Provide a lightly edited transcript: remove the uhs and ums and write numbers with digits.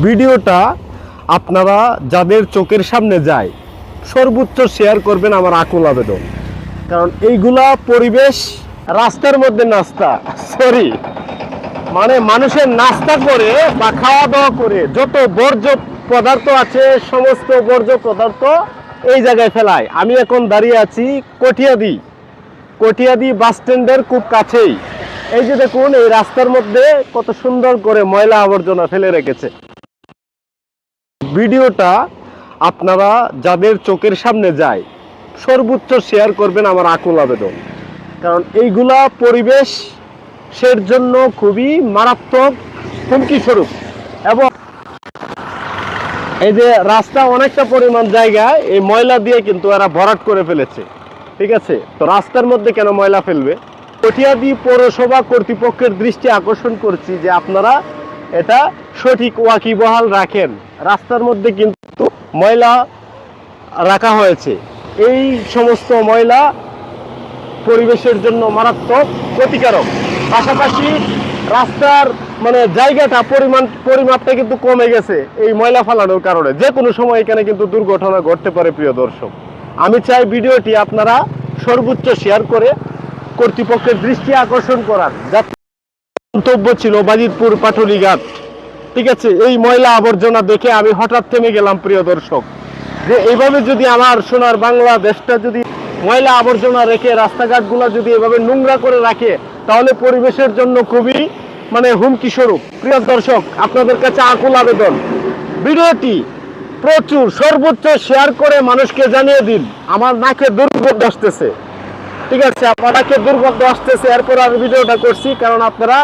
ভিডিওটা আপনারা যাদের চোখের সামনে যায় সর্বোচ্চ শেয়ার করবেন, আমার আকুল আবেদন। কারণ এইগুলা পরিবেশ, রাস্তার মধ্যে নাস্তা, সরি মানে মানুষের নাস্তা করে বা খাওয়া দাওয়া করে যত বর্জ্য পদার্থ আছে সমস্ত বর্জ্য পদার্থ এই জায়গায় ফেলায়। আমি এখন দাঁড়িয়ে আছি কটিয়াদি বাস স্ট্যান্ডের খুব কাছেই। এই যে দেখুন, এই রাস্তার মধ্যে কত সুন্দর করে ময়লা আবর্জনা ফেলে রেখেছে। ভিডিওটা আপনারা যাদের চোখের সামনে যায় সর্বোচ্চ শেয়ার করবেন, আমার আকুল আবেদন। কারণ এইগুলা পরিবেশের জন্য খুবই মারাত্মক হুমকি স্বরূপ। এবং এই যে রাস্তা অনেকটা পরিমাণ জায়গায় এই ময়লা দিয়ে কিন্তু এরা ভরাট করে ফেলেছে, ঠিক আছে? তো রাস্তার মধ্যে কেন ময়লা ফেলবে? কটিয়াদি পৌরসভা কর্তৃপক্ষের দৃষ্টি আকর্ষণ করছি যে আপনারা এটা সঠিক ওয়াকিবহাল রাখেন। রাস্তার মধ্যে কিন্তু ময়লা রাখা হয়েছে, এই সমস্ত ময়লা পরিবেশের জন্য মারাত্মক ক্ষতিকারক। পাশাপাশি রাস্তার মানে জায়গাটা পরিমাপটা কিন্তু কমে গেছে এই ময়লা ফেলানোর কারণে। যে কোনো সময় এখানে কিন্তু দুর্ঘটনা ঘটতে পারে। প্রিয় দর্শক, আমি চাই ভিডিওটি আপনারা সর্বোচ্চ শেয়ার করে কর্তৃপক্ষের দৃষ্টি আকর্ষণ করার। গন্তব্য ছিল বাজিতপুর পাটুলিঘাট, ঠিক আছে? এই ময়লা আবর্জনা দেখে আমি হঠাৎ থেমে গেলাম প্রিয় দর্শক, যে এইভাবে যদি আমার সোনার বাংলাদেশটা যদি ময়লা আবর্জনা রেখে রাস্তাঘাটগুলো যদি এভাবে নোংরা করে রাখে তাহলে পরিবেশের জন্য খুবই মানে হুমকি স্বরূপ। প্রিয় দর্শক, আপনাদের কাছে আকুল আবেদন, ভিডিওটি প্রচুর সর্বোচ্চ শেয়ার করে মানুষকে জানিয়ে দিন। আমার নাকে দুর্গন্ধ আসতেছে, ঠিক আছে? আমার নাকে দুর্গন্ধ আসতেছে, এরপর আমি ভিডিওটা করছি কারণ আপনারা